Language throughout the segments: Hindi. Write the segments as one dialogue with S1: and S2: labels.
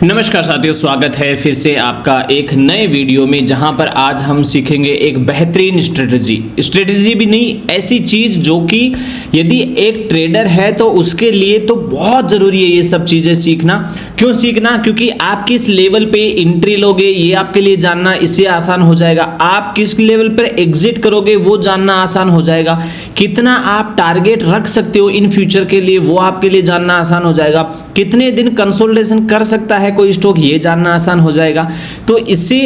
S1: नमस्कार साथियों, स्वागत है फिर से आपका एक नए वीडियो में, जहां पर आज हम सीखेंगे एक बेहतरीन स्ट्रेटजी भी नहीं, ऐसी चीज जो कि यदि एक ट्रेडर है तो उसके लिए तो बहुत ज़रूरी है ये सब चीज़ें सीखना। क्यों सीखना? क्योंकि आप किस लेवल पे एंट्री लोगे ये आपके लिए जानना इससे आसान हो जाएगा। आप किस लेवल पर एग्जिट करोगे वो जानना आसान हो जाएगा। कितना आप टारगेट रख सकते हो इन फ्यूचर के लिए वो आपके लिए जानना आसान हो जाएगा। कितने दिन कंसोलिडेशन कर सकता है कोई स्टॉक ये जानना आसान हो जाएगा। तो इससे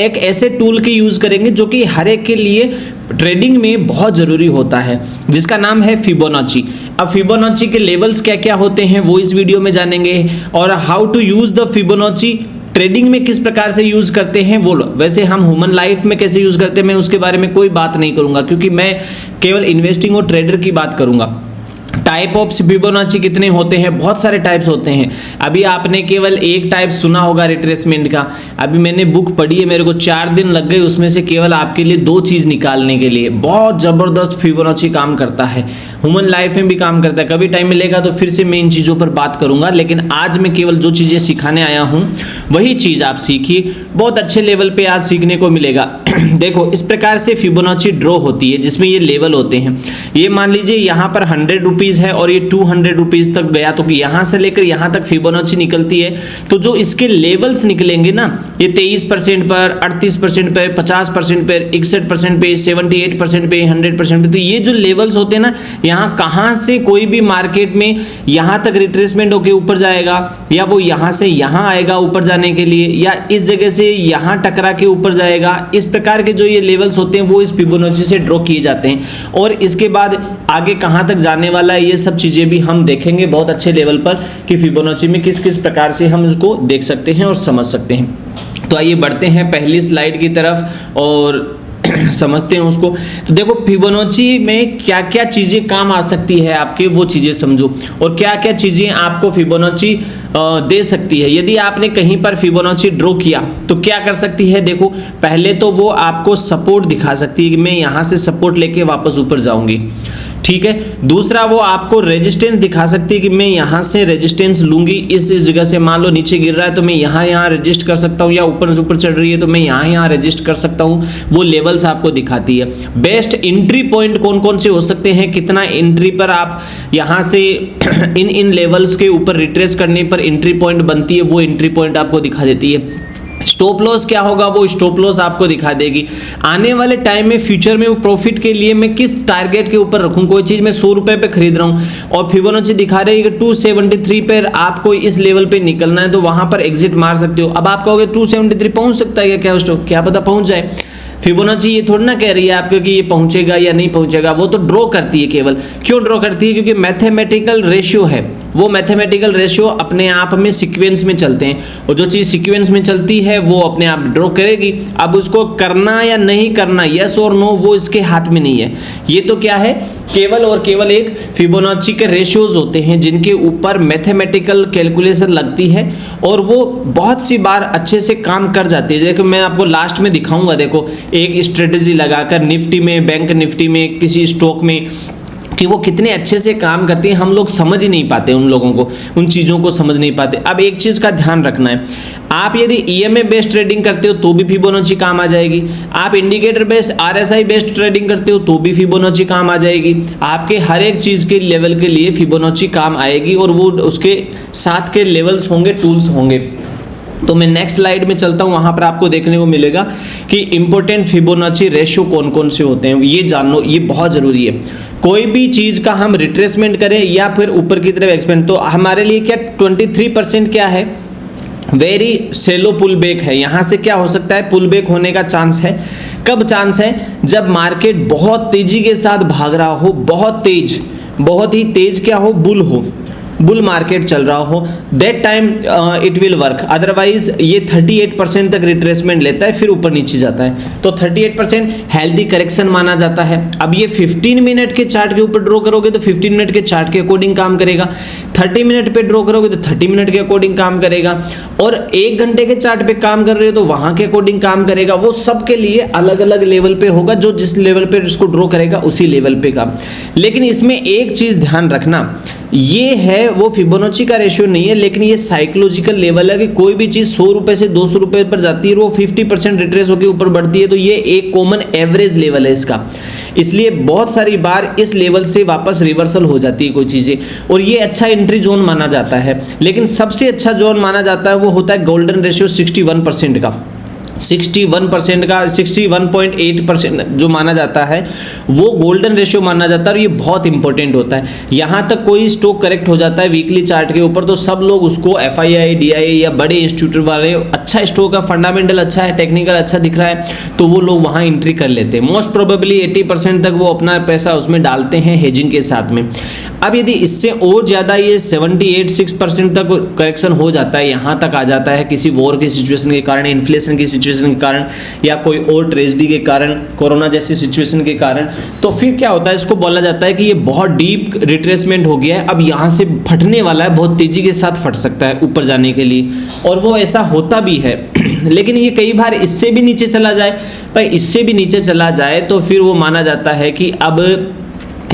S1: एक ऐसे टूल की यूज करेंगे जो कि हर एक के लिए ट्रेडिंग में बहुत जरूरी होता है, जिसका नाम है फिबोनाची। अब फिबोनाची के लेवल्स क्या क्या होते हैं वो इस वीडियो में जानेंगे, और how to use the Fibonacci trading में किस प्रकार से यूज करते हैं वो। वैसे हम ह्यूमन लाइफ में कैसे यूज करते हैं मैं उसके बारे में कोई बात नहीं करूंगा, क्योंकि मैं केवल इन्वेस्टिंग और ट्रेडर की बात करूंगा। टाइप ऑफ फिबोनाची कितने होते हैं? बहुत सारे टाइप्स होते हैं। अभी आपने केवल एक टाइप सुना होगा रिट्रेसमेंट का। अभी मैंने बुक पढ़ी है, मेरे को 4 दिन लग गए उसमें से केवल आपके लिए 2 चीज निकालने के लिए। बहुत जबरदस्त फिबोनाची काम करता है, ह्यूमन लाइफ में भी काम करता है। कभी टाइम मिलेगा तो फिर से मैं इन चीजों पर बात करूंगा, लेकिन आज मैं केवल जो चीजें सिखाने आया हूं वही चीज आप सीखिए, बहुत अच्छे लेवल पे आज सीखने को मिलेगा। देखो, इस प्रकार से फिबोनाची ड्रॉ होती है जिसमें ये लेवल होते हैं। ये मान लीजिए यहाँ पर 100 रुपीज है और ये 200 रुपीज तक गया, तो यहां से लेकर यहां तक फिबोनाची निकलती है। तो जो इसके लेवल्स निकलेंगे ना, ये 23% पर, 38% पर, 50% पर, 61% पे, 78% पे, 100% पे, तो ये जो लेवल्स होते हैं ना, यहाँ कहां से कोई भी मार्केट में यहां तक रिट्रेसमेंट होकर ऊपर जाएगा, या वो यहां से यहां आएगा ऊपर जाने के लिए, या इस जगह से यहां टकरा के ऊपर जाएगा। इस प्रकार के जो ये लेवल्स होते हैं वो इस फिबोनाची से ड्रॉ किए जाते हैं। और इसके बाद आगे कहां तक जाने वाला है ये सब चीजें भी हम देखेंगे बहुत अच्छे लेवल पर, कि फिबोनाची में किस किस प्रकार से हम इसको देख सकते हैं और समझ सकते हैं। तो आइए बढ़ते हैं पहली स्लाइड की तरफ और समझते हैं उसको। तो देखो, फिबोनाची में क्या क्या चीजें काम आ सकती है आपके, वो चीजें समझो, और क्या क्या चीजें आपको फिबोनाची दे सकती है। यदि आपने कहीं पर फिबोनाची ड्रॉ किया तो क्या कर सकती है? देखो, पहले तो वो आपको सपोर्ट दिखा सकती है कि मैं यहां से सपोर्ट लेके वापस ऊपर जाऊंगी, ठीक है। दूसरा, वो आपको रेजिस्टेंस दिखा सकती है कि मैं यहां से रेजिस्टेंस लूंगी, इस जगह से मान लो नीचे गिर रहा है तो मैं यहां रेजिस्ट कर सकता हूं, या ऊपर चढ़ रही है तो मैं यहां रेजिस्ट कर सकता हूं। वो लेवल्स आपको दिखाती है। बेस्ट एंट्री पॉइंट कौन कौन से हो सकते हैं, कितना एंट्री पर आप यहां से इन लेवल्स के ऊपर रिट्रेस करने पर एंट्री पॉइंट बनती है, वो एंट्री पॉइंट आपको दिखा देती है। स्टॉप लॉस क्या होगा, वो स्टॉप लॉस आपको दिखा देगी। आने वाले टाइम में फ्यूचर में वो प्रॉफिट के लिए मैं किस टारगेट के ऊपर रखूं। कोई चीज मैं 100 रुपए पे खरीद रहा हूं और फिबोनाची दिखा रही है कि 273 पे आपको इस लेवल पे निकलना है, तो वहां पर एग्जिट मार सकते हो। अब आप कहोगे 273 पहुंच सकता है क्या स्टॉक? क्या पता पहुंच जाए। फिबोनाची ये थोड़ी ना कह रही है आपको कि ये पहुंचेगा या नहीं पहुंचेगा, वो तो ड्रॉ करती है केवल। क्यों ड्रॉ करती है? क्योंकि मैथमेटिकल रेशियो है। वो मैथमेटिकल रेशियो अपने आप में सीक्वेंस में चलते हैं, और जो चीज सीक्वेंस में चलती है वो अपने आप ड्रॉ करेगी। अब उसको करना या नहीं करना, यस और नो, वो इसके हाथ में नहीं है। ये तो क्या है, केवल और केवल एक फिबोनाची के रेशियोज होते हैं जिनके ऊपर मैथमेटिकल कैलकुलेशन लगती है, और वो बहुत सी बार अच्छे से काम कर जाती है। देखो, मैं आपको लास्ट में दिखाऊंगा। देखो, एक स्ट्रेटेजी लगाकर निफ्टी में, बैंक निफ्टी में, किसी स्टॉक में, कि वो कितने अच्छे से काम करती है। हम लोग समझ ही नहीं पाते, उन लोगों को, उन चीज़ों को समझ नहीं पाते। अब एक चीज़ का ध्यान रखना है, आप यदि ईएमए बेस्ड ट्रेडिंग करते हो तो भी फिबोनाची काम आ जाएगी। आप indicator based, RSI based trading करते हो तो भी फिबोनाची काम आ जाएगी। आपके हर एक चीज़ के लेवल के लिए फिबोनाची काम आएगी, और वो उसके साथ के लेवल्स होंगे, टूल्स होंगे। तो मैं नेक्स्ट स्लाइड में चलता हूं, वहां पर आपको देखने को मिलेगा कि इंपॉर्टेंट फिबोनाची रेशियो कौन कौन से होते हैं। ये जानना, ये बहुत जरूरी है। कोई भी चीज का हम रिट्रेसमेंट करें या फिर ऊपर की तरफ एक्सपेंड, तो हमारे लिए क्या 23% क्या है, वेरी सेलो पुल बैक है। यहां से क्या हो सकता है, पुल बैक होने का चांस है। कब चांस है? जब मार्केट बहुत तेजी के साथ भाग रहा हो, बहुत ही तेज क्या हो, बुल मार्केट चल रहा हो, that time it will work. Otherwise ये 38% तक रिट्रेसमेंट लेता है, फिर ऊपर नीचे जाता है। तो 38% हेल्दी करेक्शन माना जाता है। अब ये 15 मिनट के चार्ट के ऊपर ड्रॉ करोगे तो 15 मिनट के चार्ट के अकॉर्डिंग काम करेगा। 30 मिनट पे ड्रॉ करोगे तो 30 मिनट के अकॉर्डिंग काम करेगा, और 1 घंटे के चार्ट पे काम कर रहे हो तो वहां के अकॉर्डिंग काम करेगा। वो सबके लिए अलग अलग लेवल पे होगा, जो जिस लेवल पे इसको ड्रॉ करेगा उसी लेवल पे काम। लेकिन इसमें एक चीज ध्यान रखना, ये है वो फिबोनाची का रेशियो नहीं है, लेकिन ये साइकोलॉजिकल लेवल है कि कोई भी चीज 100 रुपए से 200 रुपए पर जाती है और वो 50% रिट्रेस होकर ऊपर बढ़ती है, तो ये एक कॉमन एवरेज लेवल है इसका। इसलिए बहुत सारी बार इस लेवल से वापस रिवर्सल हो जाती है कोई चीजें, और ये अच्छा एंट्री जोन माना जाता है। लेकिन सबसे अच्छा जोन माना जाता है वो होता है गोल्डन रेशियो 61% का। 61% का 61.8% जो माना जाता है वो गोल्डन रेशियो माना जाता है, और ये बहुत इंपॉर्टेंट होता है। यहाँ तक कोई स्टॉक करेक्ट हो जाता है वीकली चार्ट के ऊपर तो सब लोग उसको FII DII या बड़े इंस्टीट्यूट वाले, अच्छा स्टॉक है, फंडामेंटल अच्छा है, टेक्निकल अच्छा दिख रहा है, तो वो लोग वहाँ एंट्री कर लेते हैं। मोस्ट प्रोबेबली 80% तक वो अपना पैसा उसमें डालते हैं हेजिंग के साथ में। अब यदि इससे और ज़्यादा ये 78-6% तक करेक्शन हो जाता है, यहाँ तक आ जाता है किसी वॉर की सिचुएशन के कारण, इन्फ्लेशन की सिचुएशन के कारण, या कोई और ट्रेजेडी के कारण, कोरोना जैसी सिचुएशन के कारण, तो फिर क्या होता है, इसको बोला जाता है कि ये बहुत डीप रिट्रेसमेंट हो गया है, अब यहाँ से फटने वाला है, बहुत तेजी के साथ फट सकता है ऊपर जाने के लिए, और वो ऐसा होता भी है। लेकिन ये कई बार इससे भी नीचे चला जाए, पर इससे भी नीचे चला जाए तो फिर वो माना जाता है कि अब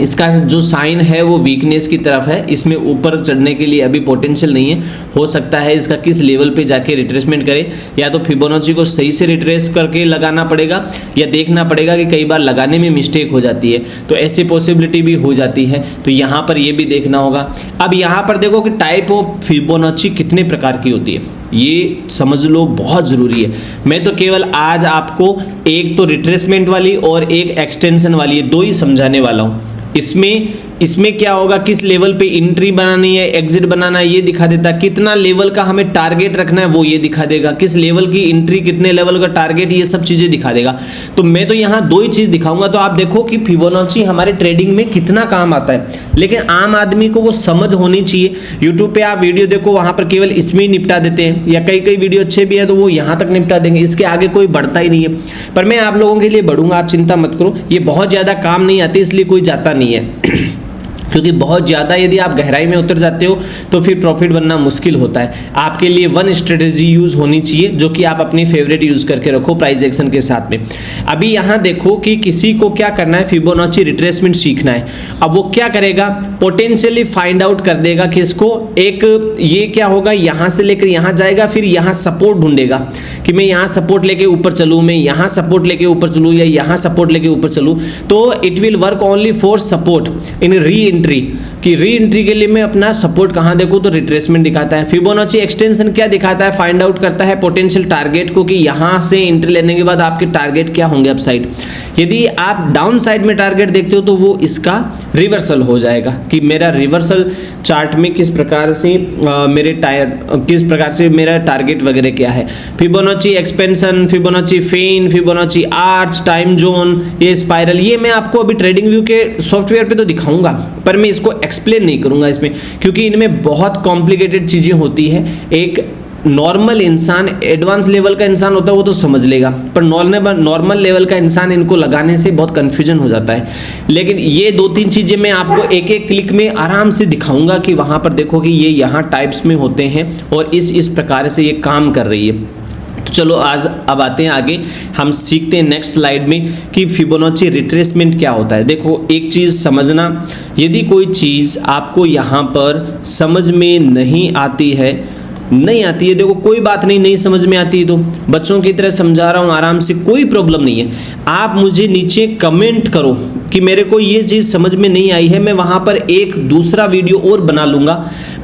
S1: इसका जो साइन है वो वीकनेस की तरफ है, इसमें ऊपर चढ़ने के लिए अभी पोटेंशियल नहीं है। हो सकता है इसका किस लेवल पे जाके रिट्रेसमेंट करे, या तो फिबोनाची को सही से रिट्रेस करके लगाना पड़ेगा, या देखना पड़ेगा कि कई बार लगाने में मिस्टेक हो जाती है, तो ऐसी पॉसिबिलिटी भी हो जाती है। तो यहाँ पर ये भी देखना होगा। अब यहाँ पर देखो कि टाइप ऑफ फिबोनाची कितने प्रकार की होती है, ये समझ लो, बहुत ज़रूरी है। मैं तो केवल आज आपको एक तो रिट्रेसमेंट वाली और एक एक्सटेंशन वाली, ये दो ही समझाने वाला हूँ। इसमें क्या होगा, किस लेवल पे एंट्री बनानी है, एग्जिट बनाना है, ये दिखा देता है। कितना लेवल का हमें टारगेट रखना है वो ये दिखा देगा, किस लेवल की एंट्री, कितने लेवल का टारगेट, ये सब चीजें दिखा देगा। तो मैं तो यहाँ दो ही चीज दिखाऊंगा, तो आप देखो कि फिबोनाची हमारे ट्रेडिंग में कितना काम आता है। लेकिन आम आदमी को वो समझ होनी चाहिए। यूट्यूब पे आप वीडियो देखो, वहां पर केवल इसमें ही निपटा देते हैं, या कई वीडियो अच्छे भी है तो वो यहाँ तक निपटा देंगे, इसके आगे कोई बढ़ता ही नहीं है। पर मैं आप लोगों के लिए बढ़ूंगा, आप चिंता मत करो। ये बहुत ज्यादा काम नहीं आती, इसलिए कोई जाता नहीं है क्योंकि बहुत ज़्यादा यदि आप गहराई में उतर जाते हो तो फिर प्रॉफिट बनना मुश्किल होता है। आपके लिए वन स्ट्रेटेजी यूज़ होनी चाहिए जो कि आप अपनी फेवरेट यूज़ करके रखो प्राइस एक्शन के साथ में। अभी यहाँ देखो कि किसी को क्या करना है, फिबोनाची रिट्रेसमेंट सीखना है। अब वो क्या करेगा, पोटेंशियली फाइंड आउट कर देगा कि इसको एक ये क्या होगा, यहाँ से लेकर यहाँ जाएगा, फिर यहाँ सपोर्ट ढूंढेगा कि मैं यहाँ सपोर्ट लेके ऊपर चलूँ, मैं यहाँ सपोर्ट लेके ऊपर चलूँ, या यहाँ सपोर्ट लेके ऊपर चलूँ। तो it will work only for support in री कि री एंट्री के लिए मैं अपना सपोर्ट कहां देखूं, तो रिट्रेसमेंट दिखाता है। फिबोनाची एक्सटेंशन क्या दिखाता है, फाइंड आउट करता है पोटेंशियल टारगेट को कि यहां से एंट्री लेने के बाद आपके टारगेट क्या होंगे अपसाइड। यदि आप डाउन साइड में टारगेट देखते हो तो वो इसका रिवर्सल हो जाएगा कि मेरा रिवर्सल चार्ट में किस प्रकार से मेरा टारगेट वगैरह क्या है। फिबोनाची एक्सपेंशन, फिबोनाची फेन, फिबोनाची आर्च, टाइम जोन, ये स्पाइरल, ये मैं आपको अभी ट्रेडिंग व्यू के सॉफ्टवेयर पे तो दिखाऊंगा, पर मैं इसको एक्सप्लेन नहीं करूंगा इसमें, क्योंकि इनमें बहुत कॉम्प्लिकेटेड चीजें होती है। एक नॉर्मल इंसान, एडवांस लेवल का इंसान होता है वो तो समझ लेगा, पर नॉर्मल लेवल का इंसान इनको लगाने से बहुत कंफ्यूजन हो जाता है। लेकिन ये दो तीन चीजें मैं आपको एक एक क्लिक में आराम से दिखाऊंगा कि वहां पर देखो कि ये यहाँ टाइप्स में होते हैं और इस प्रकार से ये काम कर रही है। तो चलो अब आते हैं आगे, हम सीखते हैं नेक्स्ट स्लाइड में कि फिबोनाची रिट्रेसमेंट क्या होता है। देखो एक चीज़ समझना, यदि कोई चीज़ आपको यहाँ पर समझ में नहीं आती है, देखो कोई बात नहीं समझ में आती है तो बच्चों की तरह समझा रहा हूँ आराम से, कोई प्रॉब्लम नहीं है। आप मुझे नीचे कमेंट करो कि मेरे को ये चीज़ समझ में नहीं आई है, मैं वहाँ पर एक दूसरा वीडियो और बना लूँगा।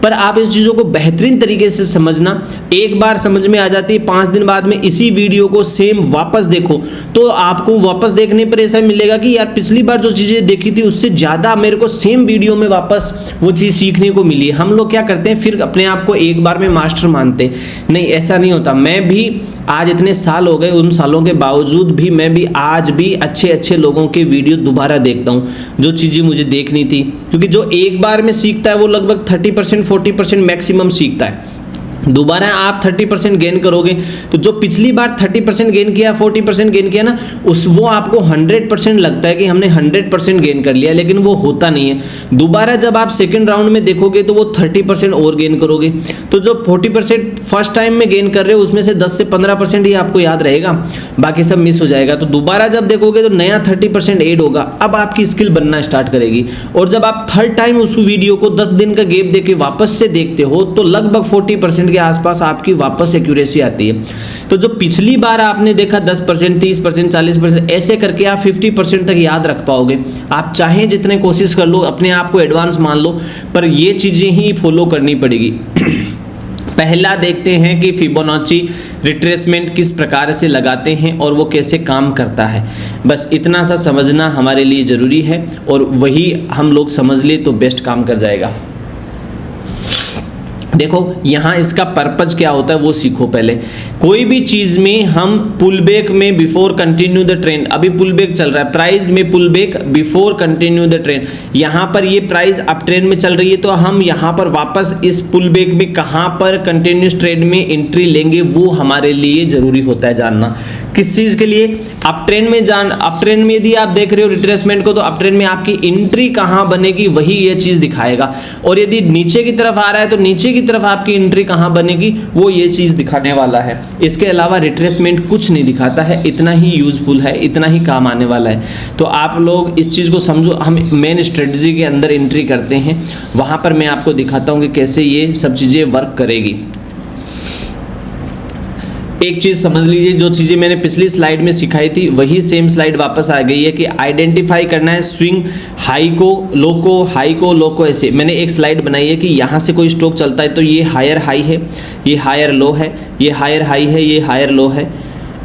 S1: पर आप इस चीज़ों को बेहतरीन तरीके से समझना, एक बार समझ में आ जाती है, 5 दिन बाद में इसी वीडियो को सेम वापस देखो तो आपको वापस देखने पर ऐसा मिलेगा कि यार पिछली बार जो चीज़ें देखी थी उससे ज़्यादा मेरे को सेम वीडियो में वापस वो चीज़ सीखने को मिली है। हम लोग क्या करते हैं, फिर अपने आप को एक बार में मास्टर मानते, नहीं ऐसा नहीं होता। मैं भी आज इतने साल हो गए, उन सालों के बावजूद भी मैं भी आज भी अच्छे लोगों के वीडियो दोबारा देखता हूँ, जो चीज़ें मुझे देखनी थी, क्योंकि जो एक बार में सीखता है वो लगभग 30% 40% मैक्सिमम सीखता है। दोबारा आप 30% गेन करोगे तो जो पिछली बार 30% गेन किया, 40% गेन किया ना, वो आपको 100% लगता है कि हमने 100% गेन कर लिया, लेकिन वो होता नहीं है। दोबारा जब आप सेकंड राउंड में देखोगे तो वो 30% और गेन करोगे। तो जो 40% फर्स्ट टाइम में गेन कर रहे हो उसमें से 10 से 15% ही आपको याद रहेगा, बाकी सब मिस हो जाएगा। तो दोबारा जब देखोगे तो नया 30% ऐड होगा, अब आपकी स्किल बनना स्टार्ट करेगी। और जब आप थर्ड टाइम उस वीडियो को 10 दिन का गैप देके वापस से देखते हो तो लगभग 40% के आसपास आपकी वापस एक्यूरेसी आती है। तो जो पिछली बार आपने देखा 10%, 30%, 40%, ऐसे करके आप 50% तक याद रख पाओगे। आप चाहे जितने कोशिश कर लो, अपने आप को एडवांस मान लो, पर ये चीजें ही फॉलो करनी पड़ेगी। पहला देखते हैं कि फिबोनाची रिट्रेसमेंट किस प्रकार से लगाते हैं और वो कैसे काम करता है। बस इतना सा समझना हमारे लिए ज़रूरी है, और वही हम लोग समझ ले तो बेस्ट काम कर जाएगा। देखो यहाँ इसका पर्पज क्या होता है वो सीखो पहले। कोई भी चीज़ में हम पुल बैक में बिफोर कंटिन्यू द ट्रेंड, अभी पुल बैक चल रहा है, प्राइस में pull back before continue the trend, यहाँ पर ये प्राइस अप ट्रेंड में चल रही है, तो हम यहाँ पर वापस इस पुल बैक में कहाँ पर कंटिन्यूस ट्रेंड में एंट्री लेंगे, वो हमारे लिए ज़रूरी होता है जानना। किस चीज़ के लिए? अप ट्रेंड में अप ट्रेंड में यदि आप देख रहे हो रिट्रेसमेंट को, तो अप ट्रेंड में आपकी एंट्री कहाँ बनेगी वही ये चीज़ दिखाएगा। और यदि नीचे की तरफ आ रहा है तो नीचे की तरफ आपकी एंट्री कहाँ बनेगी वो ये चीज़ दिखाने वाला है। इसके अलावा रिट्रेसमेंट कुछ नहीं दिखाता है, इतना ही यूजफुल है, इतना ही काम आने वाला है। तो आप लोग इस चीज़ को समझो। हम मेन स्ट्रेटजी के अंदर एंट्री करते हैं, वहाँ पर मैं आपको दिखाता हूँ कि कैसे ये सब चीज़ें वर्क करेगी। एक चीज़ समझ लीजिए, जो चीज़ें मैंने पिछली स्लाइड में सिखाई थी वही सेम स्लाइड वापस आ गई है कि आइडेंटिफाई करना है स्विंग हाई को, लो को, हाई को, लो को। ऐसे मैंने एक स्लाइड बनाई है कि यहाँ से कोई स्टॉक चलता है तो ये हायर हाई है, ये हायर लो है, ये हायर हाई है, ये हायर लो है,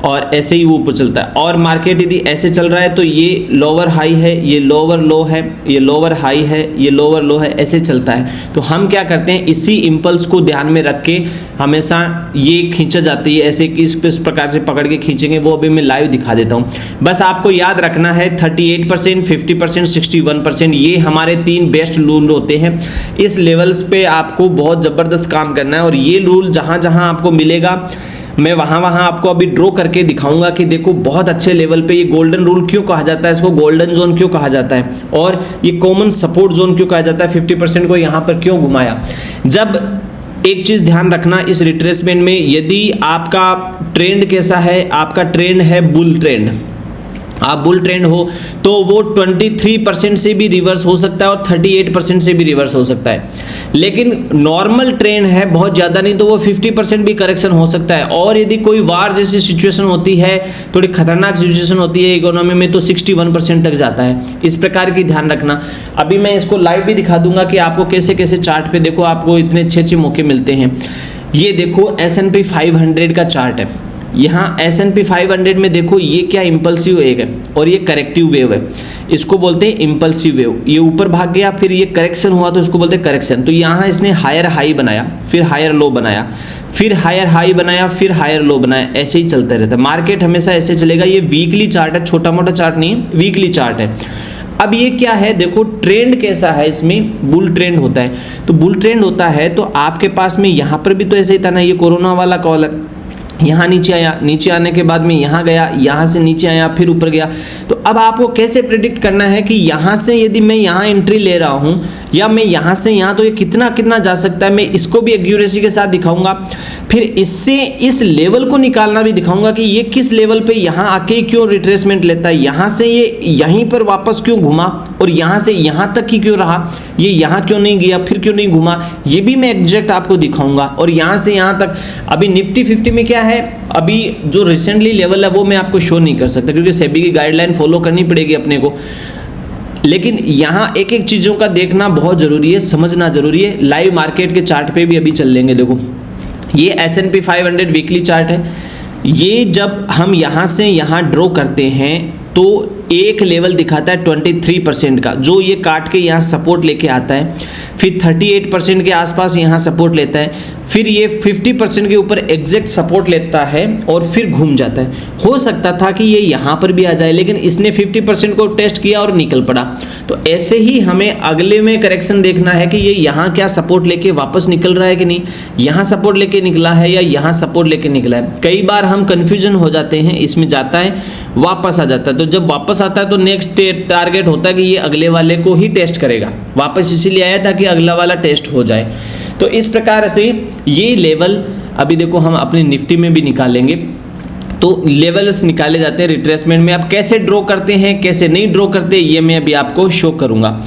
S1: और ऐसे ही वो ऊपर चलता है। और मार्केट यदि ऐसे चल रहा है तो ये लोअर हाई है, ये लोअर लो है, ये लोअर हाई है, ये लोअर लो है, ऐसे चलता है। तो हम क्या करते हैं, इसी इंपल्स को ध्यान में रख के हमेशा ये खींचा जाती है, ऐसे किस प्रकार से पकड़ के खींचेंगे वो अभी मैं लाइव दिखा देता हूँ। बस आपको याद रखना है 38%, 50%, 61%, ये हमारे 3 बेस्ट रूल होते हैं। इस लेवल्स पे आपको बहुत ज़बरदस्त काम करना है, और ये रूल जहाँ जहाँ आपको मिलेगा मैं वहाँ आपको अभी ड्रॉ करके दिखाऊंगा कि देखो बहुत अच्छे लेवल पे ये गोल्डन रूल क्यों कहा जाता है, इसको गोल्डन जोन क्यों कहा जाता है, और ये कॉमन सपोर्ट जोन क्यों कहा जाता है, 50% को यहाँ पर क्यों घुमाया। जब एक चीज़ ध्यान रखना इस रिट्रेसमेंट में, यदि आपका ट्रेंड कैसा है, आपका ट्रेंड है बुल ट्रेंड, आप बुल ट्रेंड हो तो वो 23% से भी रिवर्स हो सकता है और 38% से भी रिवर्स हो सकता है। लेकिन नॉर्मल ट्रेंड है, बहुत ज़्यादा नहीं, तो वो 50% भी करेक्शन हो सकता है। और यदि कोई वार जैसी सिचुएशन होती है, थोड़ी खतरनाक सिचुएशन होती है इकोनॉमी में, तो 61% तक जाता है। इस प्रकार की ध्यान रखना। अभी मैं इसको लाइव भी दिखा दूंगा कि आपको कैसे कैसे चार्ट पे देखो आपको इतने अच्छे मौके मिलते हैं। ये देखो S&P 500 का चार्ट है, यहाँ S&P 500 में देखो ये क्या इम्पल्सिव वेव है और ये करेक्टिव वेव है, इसको बोलते हैं इम्पल्सिव वेव। ये ऊपर भाग गया, फिर ये करेक्शन हुआ तो इसको बोलते हैं करेक्शन। तो यहाँ इसने हायर हाई बनाया, फिर हायर लो बनाया, फिर हायर हाई बनाया, फिर हायर लो बनाया, ऐसे ही चलता रहता है। मार्केट हमेशा ऐसे चलेगा। ये वीकली चार्ट है, छोटा मोटा चार्ट नहीं है, वीकली चार्ट है। अब ये क्या है, देखो ट्रेंड कैसा है, इसमें बुल ट्रेंड होता है। तो बुल ट्रेंड होता है तो आपके पास में यहाँ पर भी तो ऐसे ही था ना, ये कोरोना वाला कॉल है, यहाँ नीचे आया, नीचे आने के बाद में यहाँ गया, यहाँ से नीचे आया, फिर ऊपर गया। तो अब आपको कैसे प्रेडिक्ट करना है कि यहाँ से यदि मैं यहाँ एंट्री ले रहा हूँ या मैं यहाँ से यहाँ, तो ये कितना कितना जा सकता है, मैं इसको भी एक्यूरेसी के साथ दिखाऊंगा। फिर इससे इस लेवल को निकालना भी दिखाऊंगा कि ये किस लेवल पे यहाँ आके क्यों रिट्रेसमेंट लेता है, यहाँ से ये यहीं पर वापस क्यों घुमा और यहाँ से यहाँ तक ही क्यों रहा, ये यहाँ क्यों नहीं गया, फिर क्यों नहीं घुमा, ये भी मैं एग्जैक्ट आपको दिखाऊंगा। और यहाँ से यहाँ तक अभी निफ्टी 50 में क्या है, अभी जो रिसेंटली लेवल है वो मैं आपको शो नहीं कर सकता क्योंकि सेबी की गाइडलाइन फॉलो करनी पड़ेगी अपने को। लेकिन यहाँ एक एक चीज़ों का देखना बहुत ज़रूरी है, समझना ज़रूरी है। लाइव मार्केट के चार्ट पे भी अभी चल लेंगे। देखो ये S&P 500 वीकली चार्ट है। ये जब हम यहाँ से यहाँ ड्रॉ करते हैं तो एक लेवल दिखाता है 23% का, जो ये काट के यहाँ सपोर्ट लेके आता है, फिर 38% के आसपास यहाँ सपोर्ट लेता है, फिर ये 50% के ऊपर एग्जैक्ट सपोर्ट लेता है और फिर घूम जाता है। हो सकता था कि ये यहाँ पर भी आ जाए, लेकिन इसने 50% को टेस्ट किया और निकल पड़ा। तो ऐसे ही हमें अगले में करेक्शन देखना है कि ये यहाँ क्या सपोर्ट लेके वापस निकल रहा है कि नहीं, यहाँ सपोर्ट लेके निकला है या यहाँ सपोर्ट लेके निकला है। कई बार हम कंफ्यूजन हो जाते हैं, इसमें जाता है वापस आ जाता है। तो जब वापस आता है तो नेक्स्ट टारगेट होता है कि ये अगले वाले को ही टेस्ट करेगा। वापस इसीलिए आया था कि अगला वाला टेस्ट हो जाए। तो इस प्रकार से ये लेवल अभी देखो हम अपने निफ्टी में भी निकालेंगे। तो लेवल्स निकाले जाते हैं रिट्रेसमेंट में। अब कैसे ड्रॉ करते हैं, कैसे नहीं ड्रॉ करते, ये मैं अभी आपको शो करूंगा।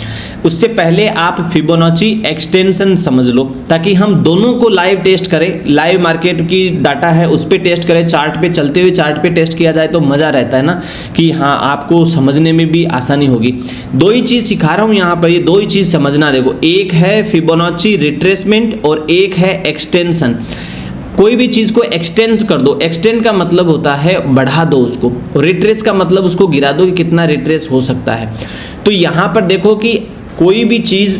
S1: उससे पहले आप फिबोनाची एक्सटेंशन समझ लो, ताकि हम दोनों को लाइव टेस्ट करें। लाइव मार्केट की डाटा है उस पर टेस्ट करें, चार्ट पे चलते हुए चार्ट पे टेस्ट किया जाए तो मज़ा रहता है ना, कि हाँ आपको समझने में भी आसानी होगी। दो ही चीज़ सिखा रहा हूँ यहाँ पर, ये दो ही चीज़ समझना। देखो, एक है फिबोनाची रिट्रेसमेंट और एक है एक्सटेंशन। कोई भी चीज़ को एक्सटेंड कर दो। एक्सटेंड का मतलब होता है बढ़ा दो उसको, रिट्रेस का मतलब उसको गिरा दो कि कितना रिट्रेस हो सकता है। तो यहाँ पर देखो कि कोई भी चीज़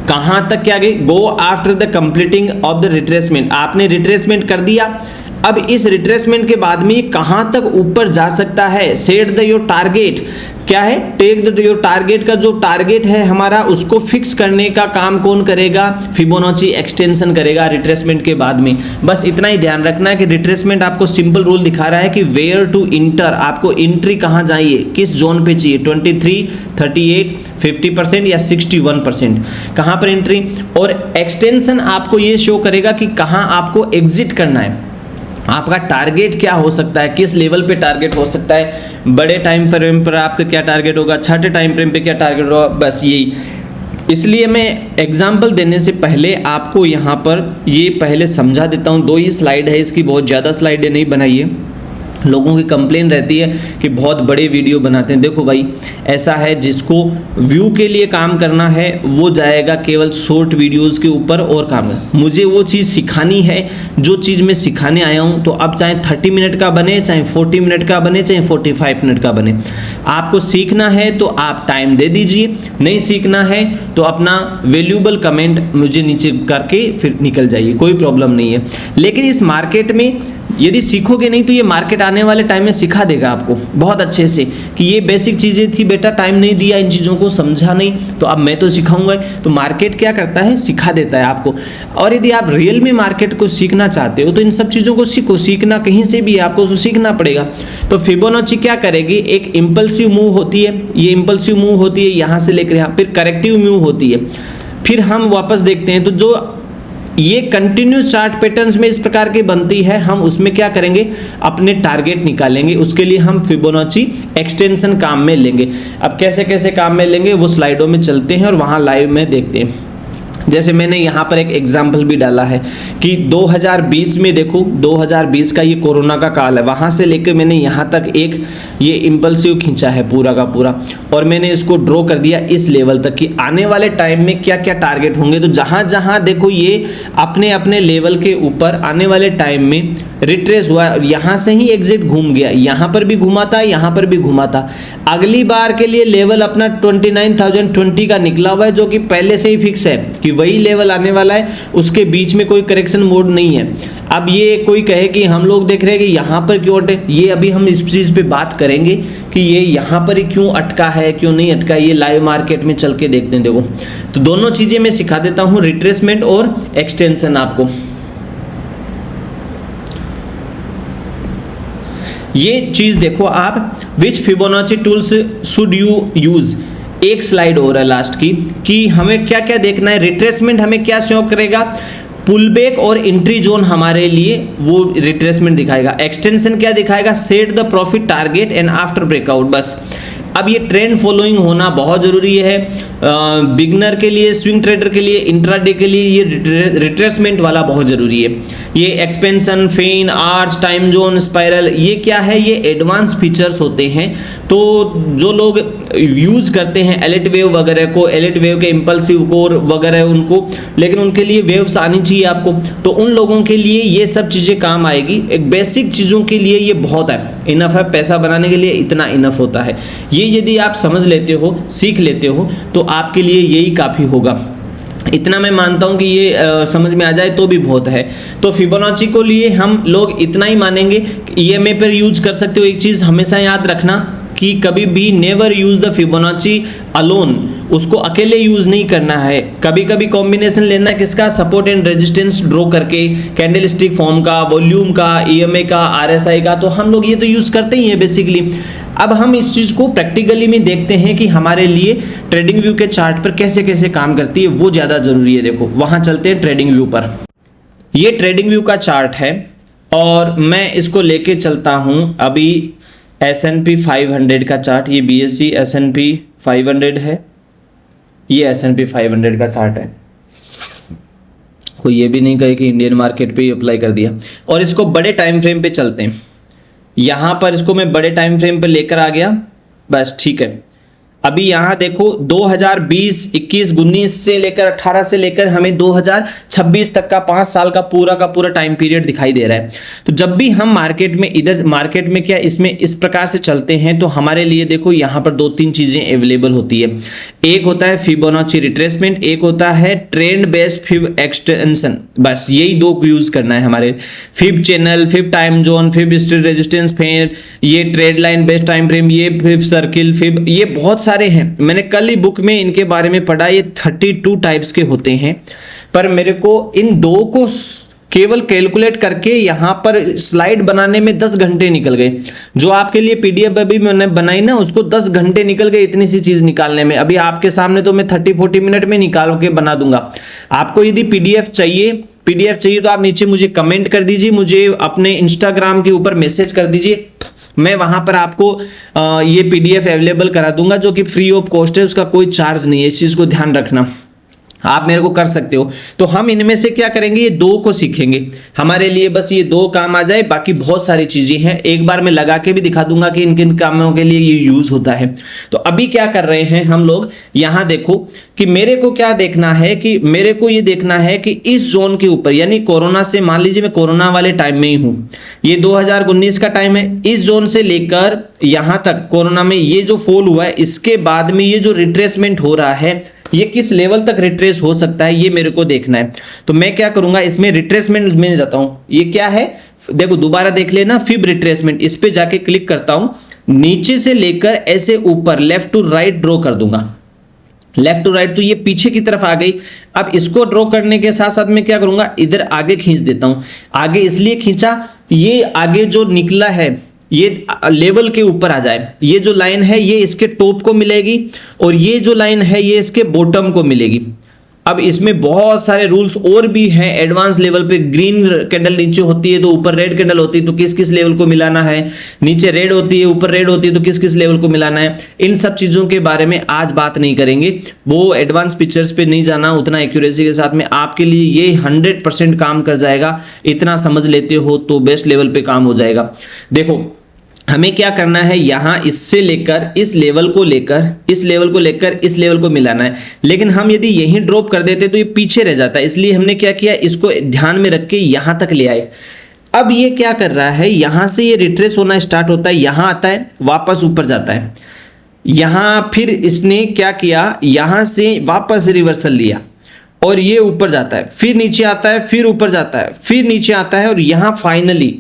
S1: कहाँ तक क्या गई, go after the completing of the retracement. आपने रिट्रेसमेंट कर दिया, अब इस रिट्रेसमेंट के बाद में ये कहाँ तक ऊपर जा सकता है। सेट द योर टारगेट, क्या है, टेक द योर टारगेट का जो टारगेट है हमारा, उसको फिक्स करने का काम कौन करेगा, फिबोनाची एक्सटेंशन करेगा रिट्रेसमेंट के बाद में। बस इतना ही ध्यान रखना है कि रिट्रेसमेंट आपको सिंपल रूल दिखा रहा है कि वेयर टू इंटर, आपको एंट्री कहाँ चाहिए, किस जोन पे चाहिए, 23, 38, 50% या 61%, कहाँ पर एंट्री। और एक्सटेंशन आपको ये शो करेगा कि कहाँ आपको एग्जिट करना है, आपका टारगेट क्या हो सकता है, किस लेवल पे टारगेट हो सकता है, बड़े टाइम फ्रेम पर आपका क्या टारगेट होगा, छोटे टाइम फ्रेम पे क्या टारगेट होगा, बस यही। इसलिए मैं एग्जाम्पल देने से पहले आपको यहाँ पर ये पहले समझा देता हूँ। दो ही स्लाइड है इसकी, बहुत ज़्यादा स्लाइडें नहीं बनाई है। लोगों की कंप्लेन रहती है कि बहुत बड़े वीडियो बनाते हैं। देखो भाई, ऐसा है, जिसको व्यू के लिए काम करना है वो जाएगा केवल शॉर्ट वीडियोस के ऊपर और काम कर। मुझे वो चीज़ सिखानी है जो चीज़ मैं सिखाने आया हूँ। तो अब चाहे 30 मिनट का बने, चाहे 40 मिनट का बने, चाहे 45 मिनट का बने, आपको सीखना है तो आप टाइम दे दीजिए। नहीं सीखना है तो अपना वैल्यूएबल कमेंट मुझे नीचे करके फिर निकल जाइए, कोई प्रॉब्लम नहीं है। लेकिन इस मार्केट में यदि सीखोगे नहीं तो ये मार्केट आने वाले टाइम में सिखा देगा आपको बहुत अच्छे से कि ये बेसिक चीज़ें थी बेटा, टाइम नहीं दिया, इन चीज़ों को समझा नहीं, तो अब मैं तो सिखाऊंगा। तो मार्केट क्या करता है, सिखा देता है आपको। और यदि आप रियल में मार्केट को सीखना चाहते हो तो इन सब चीज़ों को सीखो। सीखना कहीं से भी आपको तो सीखना पड़ेगा। तो फिबोनाची क्या करेगी, एक इंपल्सिव मूव होती है, ये इंपल्सिव मूव होती है यहाँ से लेकर यहाँ, फिर करेक्टिव मूव होती है, फिर हम वापस देखते हैं। तो जो ये कंटिन्यूस चार्ट पैटर्न्स में इस प्रकार की बनती है, हम उसमें क्या करेंगे, अपने टारगेट निकालेंगे। उसके लिए हम फिबोनाची एक्सटेंशन काम में लेंगे। अब कैसे कैसे काम में लेंगे वो स्लाइडों में चलते हैं और वहाँ लाइव में देखते हैं। जैसे मैंने यहाँ पर एक एग्जाम्पल भी डाला है कि 2020 में देखो, 2020 का ये कोरोना का काल है, वहाँ से लेकर मैंने यहाँ तक एक ये इम्पल्सिव खींचा है पूरा का पूरा, और मैंने इसको ड्रॉ कर दिया इस लेवल तक कि आने वाले टाइम में क्या क्या टारगेट होंगे। तो जहाँ जहाँ देखो ये अपने अपने लेवल के ऊपर आने वाले टाइम में रिट्रेस हुआ, यहाँ से ही एग्जिट घूम गया, यहाँ पर भी घुमा था, यहाँ पर भी घुमा था। अगली बार के लिए लेवल अपना 29,020 का निकला हुआ है, जो कि पहले से ही फिक्स है कि वही लेवल आने वाला है, उसके बीच में कोई करेक्शन मोड नहीं है। अब ये कोई कहे कि हम लोग देख रहे हैं कि यहाँ पर क्यों अटके, ये अभी हम इस चीज़ पे बात करेंगे कि ये यहाँ पर ही क्यों अटका है, क्यों नहीं अटका, ये लाइव मार्केट में चल के देखते हैं। देखो, तो दोनों चीज़ें मैं सिखा देता हूँ, रिट्रेसमेंट और एक्सटेंशन आपको। ये चीज़ देखो आप, which Fibonacci tools should you use. एक स्लाइड और है लास्ट की कि हमें क्या क्या देखना है। रिट्रेसमेंट हमें क्या शो करेगा, पुल बैक और एंट्री जोन हमारे लिए वो रिट्रेसमेंट दिखाएगा। एक्सटेंशन क्या दिखाएगा, set the profit target and after breakout. बस अब ये ट्रेंड फॉलोइंग होना बहुत ज़रूरी है बिगनर के लिए, स्विंग ट्रेडर के लिए, इंट्राडे के लिए। ये रिट्रेसमेंट वाला बहुत ज़रूरी है। ये एक्सपेंशन, फेन, आर्च, टाइम जोन, स्पाइरल, ये क्या है, ये एडवांस फीचर्स होते हैं। तो जो लोग यूज़ करते हैं एलिट वेव वगैरह को, एलिट वेव के इम्पल्सिव कोर वगैरह उनको, लेकिन उनके लिए वेव्स आनी चाहिए आपको, तो उन लोगों के लिए ये सब चीज़ें काम आएगी। एक बेसिक चीज़ों के लिए ये बहुत है, इनफ है, पैसा बनाने के लिए इतना इनफ होता है। ये यदि आप समझ लेते हो, सीख लेते हो, तो आपके लिए यही काफ़ी होगा। इतना मैं मानता हूं कि ये समझ में आ जाए तो भी बहुत है। तो फिबोनाची को लिए हम लोग इतना ही मानेंगे। ईएमए पर यूज कर सकते हो। एक चीज हमेशा याद रखना कि कभी भी never use the Fibonacci alone, उसको अकेले यूज नहीं करना है। कभी कभी कॉम्बिनेशन लेना है किसका, सपोर्ट एंड रेजिस्टेंस ड्रॉ करके, कैंडलस्टिक फॉर्म का, वॉल्यूम का, ईएमए का, आरएसआई का, तो हम लोग ये तो यूज करते ही हैं बेसिकली। अब हम इस चीज को प्रैक्टिकली में देखते हैं कि हमारे लिए ट्रेडिंग व्यू के चार्ट पर कैसे कैसे काम करती है, वो ज्यादा जरूरी है। देखो वहां चलते हैं ट्रेडिंग व्यू पर। ये ट्रेडिंग व्यू का चार्ट है और मैं इसको लेके चलता हूं अभी S&P 500 का चार्ट। ये BSE S&P 500 है, ये S&P 500 का चार्ट है। कोई ये भी नहीं कहे कि इंडियन मार्केट पे ही अप्लाई कर दिया। और इसको बड़े टाइम फ्रेम पे चलते हैं। यहां पर इसको मैं बड़े टाइम फ्रेम पे लेकर आ गया, बस ठीक है। अभी यहां देखो 2020, 21, 19 से लेकर 18 से लेकर हमें 2026 तक का 5 साल का पूरा टाइम पीरियड दिखाई दे रहा है। तो जब भी हम मार्केट में इधर मार्केट में क्या इसमें इस प्रकार से चलते हैं तो हमारे लिए देखो यहां पर 2-3 चीजें अवेलेबल होती है। एक होता है फिबोनाची रिट्रेसमेंट, एक होता है ट्रेंड बेस्ड फिब एक्सटेंशन। बस यही दो यूज करना है हमारे। Fib channel, fib time zone, fib history resistance, फिर ये trade line based time frame, ये फिब सर्किल, फिब, ये बहुत सारे हैं। मैंने कल ही बुक में इनके बारे में पढ़ा। ये 32 टाइप्स के होते हैं, पर मेरे को इन दो को केवल कैलकुलेट करके यहां पर स्लाइड बनाने में 10 घंटे निकल गए। जो आपके लिए पीडीएफ अभी मैंने बनाई ना, उसको 10 घंटे निकल गए इतनी सी चीज निकालने में। अभी आपके सामने तो मैं 30-40 मिनट में निकाल के बना दूंगा। आपको यदि पीडीएफ चाहिए तो आप नीचे मुझे कमेंट कर दीजिए, मुझे अपने इंस्टाग्राम के ऊपर मैसेज कर दीजिए। मैं वहां पर आपको ये पीडीएफ अवेलेबल करा दूंगा, जो कि फ्री ऑफ कॉस्ट है, उसका कोई चार्ज नहीं है। इस चीज को ध्यान रखना, आप मेरे को कर सकते हो। तो हम इनमें से क्या करेंगे, ये दो को सीखेंगे। हमारे लिए बस ये दो काम आ जाए, बाकी बहुत सारी चीजें हैं। एक बार मैं लगा के भी दिखा दूंगा कि इन किन कामों के लिए ये यूज होता है। तो अभी क्या कर रहे हैं हम लोग, यहां देखो कि मेरे को क्या देखना है, कि मेरे को ये देखना है कि इस जोन के ऊपर, यानी कोरोना से, मान लीजिए मैं कोरोना वाले टाइम में ही हूं, ये 2019 का टाइम है, इस जोन से लेकर यहां तक कोरोना में ये जो फॉल हुआ है, इसके बाद में ये जो रिट्रेसमेंट हो रहा है, ये किस लेवल तक रिट्रेस हो सकता है, ये मेरे को देखना है। तो मैं क्या करूंगा, इसमें रिट्रेसमेंट में जाता हूं। ये क्या है, देखो दोबारा देख लेना, फिब रिट्रेसमेंट, इस पे जाके क्लिक करता हूं, नीचे से लेकर ऐसे ऊपर लेफ्ट टू राइट ड्रॉ कर दूंगा। लेफ्ट टू राइट, तो ये पीछे की तरफ आ गई। अब इसको ड्रॉ करने के साथ साथ मैं क्या करूंगा, इधर आगे खींच देता हूं। आगे इसलिए खींचा, ये आगे जो निकला है ये लेवल के ऊपर आ जाए। ये जो लाइन है ये इसके टॉप को मिलेगी और ये जो लाइन है ये इसके बॉटम को मिलेगी। अब इसमें बहुत सारे रूल्स और भी हैं। एडवांस लेवल पे ग्रीन कैंडल नीचे होती है तो ऊपर रेड कैंडल होती है, तो किस किस लेवल को मिलाना है। नीचे रेड होती है, ऊपर रेड होती है, तो किस किस लेवल को मिलाना है। इन सब चीजों के बारे में आज बात नहीं करेंगे, वो एडवांस पिक्चर्स पे नहीं जाना उतना एक्यूरेसी के साथ में। आपके लिए ये 100% काम कर जाएगा। इतना समझ लेते हो तो बेस्ट लेवल पे काम हो जाएगा। देखो हमें क्या करना है, यहां इससे लेकर इस लेवल को लेकर इस लेवल को लेकर इस लेवल को मिलाना है। लेकिन हम यदि यहीं ड्रॉप कर देते तो ये पीछे रह जाता है, इसलिए हमने क्या किया, इसको ध्यान में रख के यहां तक ले आए। अब ये क्या कर रहा है, यहां से ये रिट्रेस होना स्टार्ट होता है, यहां आता है, वापस ऊपर जाता है। यहां फिर इसने क्या किया, यहां से वापस रिवर्सल लिया और ये ऊपर जाता है, फिर नीचे आता है, फिर ऊपर जाता है, फिर नीचे आता है, और यहां फाइनली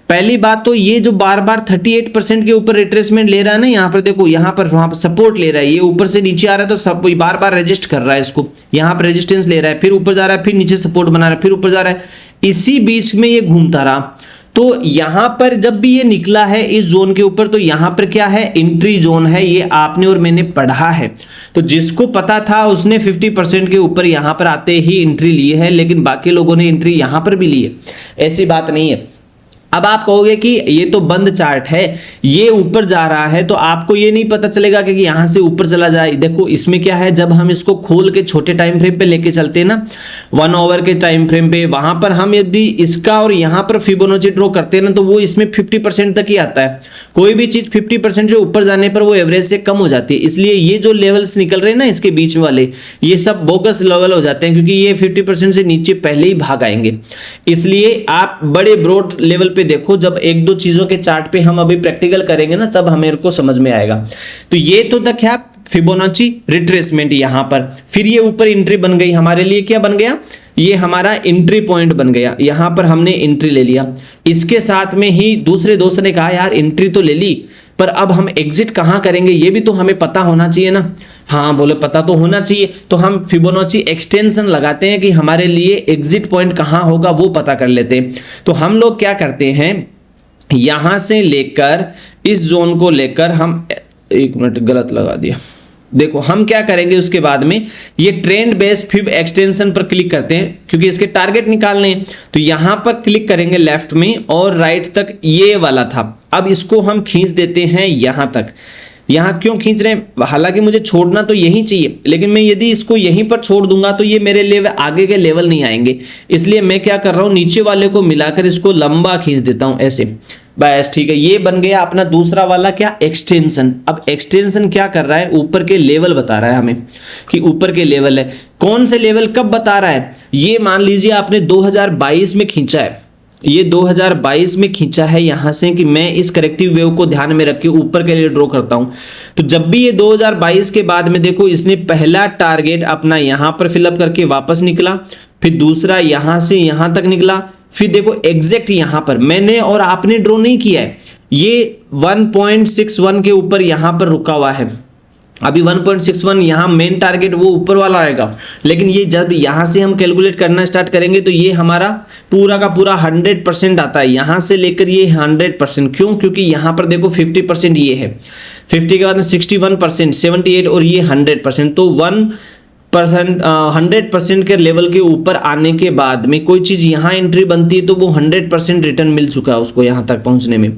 S1: पहली बात तो ये जो बार बार 38% के ऊपर रिट्रेसमेंट ले रहा है ना, यहां पर देखो, यहां पर वहां पर सपोर्ट ले रहा है, ये ऊपर से नीचे आ रहा है तो सब बार बार रेजिस्ट कर रहा है इसको, यहां पर रेजिस्टेंस ले रहा है, फिर ऊपर जा रहा है, फिर नीचे सपोर्ट बना रहा है, फिर ऊपर जा रहा है, इसी बीच में ये घूमता रहा। तो यहां पर जब भी ये निकला है इस जोन के ऊपर, तो यहां पर क्या है, एंट्री जोन है। ये आपने और मैंने पढ़ा है, तो जिसको पता था उसने 50% के ऊपर यहां पर आते ही एंट्री ली है, लेकिन बाकी लोगों ने एंट्री यहां पर भी ली है, ऐसी बात नहीं है। अब आप कहोगे कि ये तो बंद चार्ट है, ये ऊपर जा रहा है, तो आपको ये नहीं पता चलेगा कि यहां से ऊपर चला जाए। देखो इसमें क्या है, जब हम इसको खोल के छोटे टाइम फ्रेम पे लेके चलते हैं ना, 1 आवर के टाइम फ्रेम पे, वहां पर हम यदि इसका और यहां पर फिबोनाची ड्रॉ करते हैं ना, तो वो इसमें 50% तक ही आता है। कोई भी चीज 50% से ऊपर जाने पर वो एवरेज से कम हो जाती है। इसलिए ये जो लेवल्स निकल रहे हैं ना इसके बीच वाले, ये सब बोगस लेवल हो जाते हैं, क्योंकि ये 50% से नीचे पहले ही भाग आएंगे। इसलिए आप बड़े ब्रॉड लेवल पे देखो, जब एक दो चीजों के चार्ट पे हम अभी प्रैक्टिकल करेंगे ना, तब हमें को समझ में आएगा। तो ये तो क्या फिबोनाची रिट्रेसमेंट यहाँ पर, फिर ये ऊपर एंट्री बन गई हमारे लिए, क्या बन गया, ये हमारा एंट्री पॉइंट बन गया, यहाँ पर हमने एंट्री ले लिया। इसके साथ में ही दूसरे दोस्त ने कहा यार एंट्री तो ले ली, पर अब हम एग्जिट कहाँ करेंगे ये भी तो हमें पता होना चाहिए ना। हाँ बोले पता तो होना चाहिए, तो हम फिबोनाची एक्सटेंशन लगाते हैं कि हमारे लिए एग्जिट पॉइंट कहाँ होगा वो पता कर लेते हैं। तो हम लोग क्या करते हैं, यहां से लेकर इस जोन को लेकर हम, एक मिनट गलत लगा दिया, देखो हम क्या करेंगे उसके बाद में, ये ट्रेंड बेस्ड फिब एक्सटेंशन पर क्लिक करते हैं क्योंकि इसके टारगेट निकालने हैं। तो यहां पर क्लिक करेंगे लेफ्ट में और राइट तक, ये वाला था, अब इसको हम खींच देते हैं यहां तक। यहाँ क्यों खींच रहे हैं, हालांकि मुझे छोड़ना तो यही चाहिए, लेकिन मैं यदि इसको यहीं पर छोड़ दूंगा तो ये मेरे लिए आगे के लेवल नहीं आएंगे, इसलिए मैं क्या कर रहा हूँ, नीचे वाले को मिलाकर इसको लंबा खींच देता हूँ ऐसे, बस ठीक है। ये बन गया अपना दूसरा वाला क्या, एक्सटेंशन। अब एक्सटेंशन क्या कर रहा है, ऊपर के लेवल बता रहा है हमें कि ऊपर के लेवल है। कौन से लेवल कब बता रहा है, ये मान लीजिए आपने 2022 में खींचा है, ये 2022 में खींचा है यहां से, कि मैं इस करेक्टिव वेव को ध्यान में रख के ऊपर के लिए ड्रॉ करता हूं। तो जब भी ये 2022 के बाद में देखो, इसने पहला टारगेट अपना यहां पर फिलअप करके वापस निकला, फिर दूसरा यहां से यहां तक निकला, फिर देखो एग्जैक्ट यहां पर मैंने और आपने ड्रॉ नहीं किया है, ये 1.61 के ऊपर यहां पर रुका हुआ है। अभी 1.61 यहाँ मेन टारगेट वो ऊपर वाला आएगा, लेकिन ये जब यहाँ से हम कैलकुलेट करना स्टार्ट करेंगे तो ये हमारा पूरा का पूरा 100% आता है, यहाँ से लेकर ये 100%। क्यों, क्योंकि यहाँ पर देखो 50% ये है, 50 के बाद में 61%, 78 और ये 100%। तो 100% के लेवल के ऊपर आने के बाद में कोई चीज़ यहाँ एंट्री बनती है तो वो 100% रिटर्न मिल चुका है उसको यहाँ तक पहुँचने में।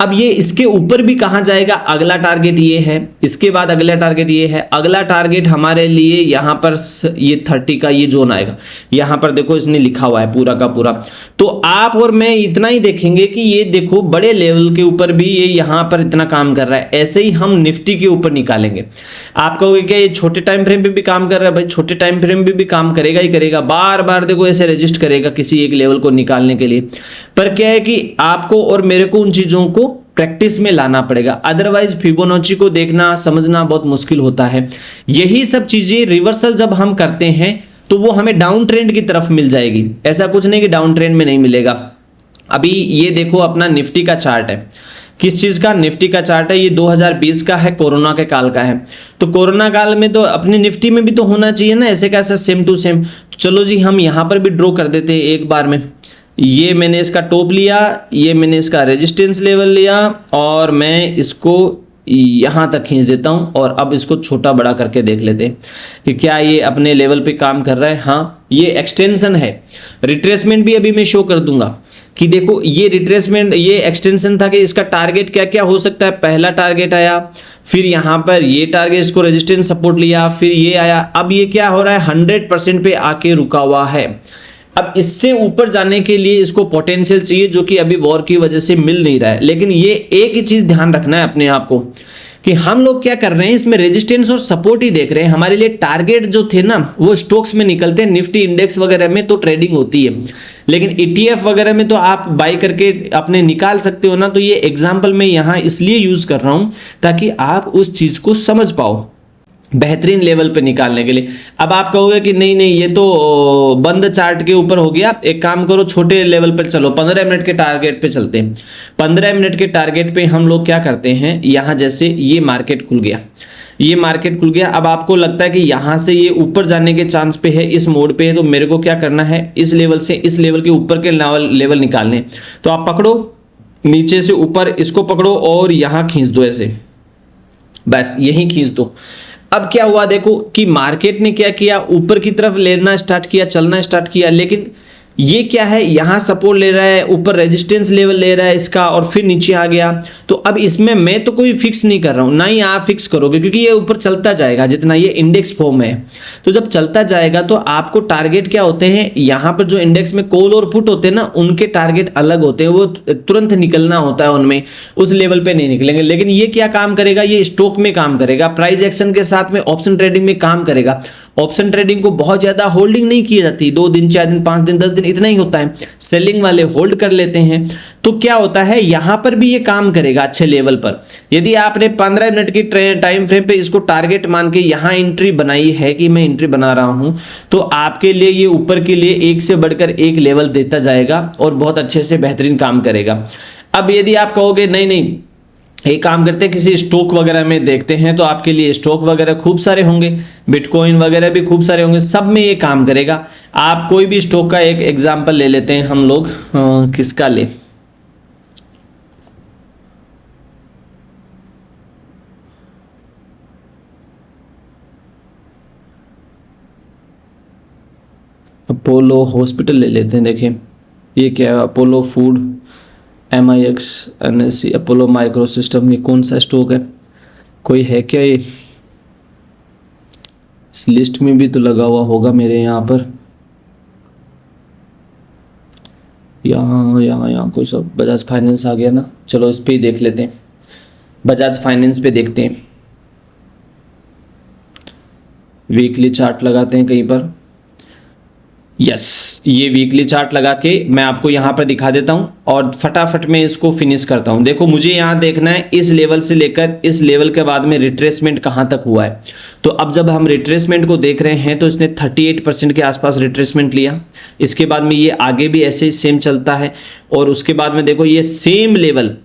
S1: अब ये इसके ऊपर भी कहाँ जाएगा, अगला टारगेट ये है, इसके बाद अगला टारगेट ये है, अगला टारगेट हमारे लिए यहाँ पर ये 30 का ये जोन आएगा। यहाँ पर देखो इसने लिखा हुआ है पूरा का पूरा। तो आप और मैं इतना ही देखेंगे कि ये देखो बड़े लेवल के ऊपर भी ये यहाँ पर इतना काम कर रहा है। ऐसे ही हम निफ्टी के ऊपर निकालेंगे। आप कहोगे क्या ये छोटे टाइम फ्रेम पे भी काम कर रहा है, भाई छोटे टाइम फ्रेम पे भी काम करेगा ही करेगा, बार बार देखो ऐसे रजिस्ट करेगा किसी एक लेवल को निकालने के लिए। पर क्या है कि आपको और मेरे को उन चीजों को प्रैक्टिस में लाना पड़ेगा, अदरवाइज फिबोनाची को देखना समझना बहुत मुश्किल होता है। यही सब चीजें रिवर्सल जब हम करते हैं तो वो हमें डाउन ट्रेंड की तरफ मिल जाएगी, ऐसा कुछ नहीं कि डाउन ट्रेंड में नहीं मिलेगा। अभी ये देखो अपना निफ्टी का चार्ट है, किस चीज का, निफ्टी का चार्ट है, ये 2020 का है, कोरोना के काल का है। तो कोरोना काल में तो अपनी निफ्टी में भी तो होना चाहिए ना ऐसे कैसा सेम टू सेम। चलो जी हम यहाँ पर भी ड्रॉ कर देते हैं एक बार में। ये मैंने इसका टॉप लिया, ये मैंने इसका रेजिस्टेंस लेवल लिया और मैं इसको यहाँ तक खींच देता हूँ। और अब इसको छोटा बड़ा करके देख लेते हैं कि क्या ये अपने लेवल पे काम कर रहा है। हाँ ये एक्सटेंशन है, रिट्रेसमेंट भी अभी मैं शो कर दूंगा कि देखो ये रिट्रेसमेंट, ये एक्सटेंशन था कि इसका टारगेट क्या क्या हो सकता है। पहला टारगेट आया, फिर यहाँ पर ये टारगेट, इसको रेजिस्टेंस सपोर्ट लिया, फिर ये आया। अब ये क्या हो रहा है, 100% पे आके रुका हुआ है। अब इससे ऊपर जाने के लिए इसको पोटेंशियल चाहिए जो कि अभी वॉर की वजह से मिल नहीं रहा है। लेकिन ये एक ही चीज ध्यान रखना है अपने आप को कि हम लोग क्या कर रहे हैं, इसमें रेजिस्टेंस और सपोर्ट ही देख रहे हैं। हमारे लिए टारगेट जो थे ना वो स्टॉक्स में निकलते हैं, निफ्टी इंडेक्स वगैरह में तो ट्रेडिंग होती है, लेकिन ETF वगैरह में तो आप बाई करके अपने निकाल सकते हो ना। तो ये एग्जाम्पल मैं यहाँ इसलिए यूज कर रहा हूँ ताकि आप उस चीज को समझ पाओ बेहतरीन लेवल पे निकालने के लिए। अब आप कहोगे कि नहीं नहीं ये तो बंद चार्ट के ऊपर हो गया, एक काम करो छोटे लेवल पे चलो, 15 मिनट के टारगेट पे चलते हैं। 15 मिनट के टारगेट पे हम लोग क्या करते हैं, यहाँ जैसे ये मार्केट खुल गया, ये मार्केट खुल गया। अब आपको लगता है कि यहाँ से ये ऊपर जाने के चांस पे है, इस मोड पे है, तो मेरे को क्या करना है, इस लेवल से इस लेवल के ऊपर के लेवल निकालने। तो आप पकड़ो नीचे से ऊपर, इसको पकड़ो और यहाँ खींच दो ऐसे, बस यही खींच दो। अब क्या हुआ देखो कि मार्केट ने क्या किया, ऊपर की तरफ लेना स्टार्ट किया, चलना स्टार्ट किया। लेकिन ये क्या है, यहाँ सपोर्ट ले रहा है, ऊपर रेजिस्टेंस लेवल ले रहा है इसका, और फिर नीचे आ गया। तो अब इसमें मैं तो कोई फिक्स नहीं कर रहा हूँ, ना ही आप फिक्स करोगे, क्योंकि ये ऊपर चलता जाएगा जितना ये इंडेक्स फॉर्म है। तो जब चलता जाएगा तो आपको टारगेट क्या होते हैं, यहाँ पर जो इंडेक्स में कॉल और पुट होते हैं ना, उनके टारगेट अलग होते हैं, वो तुरंत निकलना होता है उनमें, उस लेवल पे नहीं निकलेंगे। लेकिन ये क्या काम करेगा, ये स्टॉक में काम करेगा, प्राइस एक्शन के साथ में ऑप्शन ट्रेडिंग में काम करेगा। ऑप्शन ट्रेडिंग को बहुत ज्यादा होल्डिंग नहीं की जाती, 2 दिन 4 दिन 5 दिन 10 दिन मार्जिन इतना ही होता है, सेलिंग वाले होल्ड कर लेते हैं। तो क्या होता है यहाँ पर भी ये काम करेगा अच्छे लेवल पर। यदि आपने 15 मिनट की टाइम फ्रेम पे इसको टारगेट मान के यहाँ एंट्री बनाई है कि मैं एंट्री बना रहा हूं, तो आपके लिए ये ऊपर के लिए एक से बढ़कर एक लेवल देता जाएगा और बहुत अच्छे से बेहतरीन काम करेगा। अब यदि आप कहोगे नहीं नहीं एक काम करते हैं किसी स्टॉक वगैरह में देखते हैं, तो आपके लिए स्टॉक वगैरह खूब सारे होंगे, बिटकॉइन वगैरह भी खूब सारे होंगे, सब में ये काम करेगा। आप कोई भी स्टॉक का एक एग्जांपल ले लेते हैं हम लोग, किसका ले, अपोलो हॉस्पिटल ले लेते हैं। देखिए ये क्या है, Apollo food, MIX, NSE, Apollo micro system, ये कौन सा स्टॉक है, कोई है क्या ये, इस लिस्ट में भी तो लगा हुआ होगा मेरे यहाँ पर, यहाँ कोई सब, बजाज फाइनेंस आ गया ना, चलो इस पे ही देख लेते हैं, बजाज फाइनेंस पे देखते हैं। वीकली चार्ट लगाते हैं कहीं पर, यस ये वीकली चार्ट लगा के मैं आपको यहाँ पर दिखा देता हूँ और फटाफट में इसको फिनिश करता हूँ। देखो मुझे यहाँ देखना है इस लेवल से लेकर इस लेवल के बाद में रिट्रेसमेंट कहाँ तक हुआ है। तो अब जब हम रिट्रेसमेंट को देख रहे हैं तो इसने 38% के आसपास रिट्रेसमेंट लिया, इसके बाद में ये आगे भी ऐसे ही सेम चलता है और उसके बाद में देखो ये सेम लेवल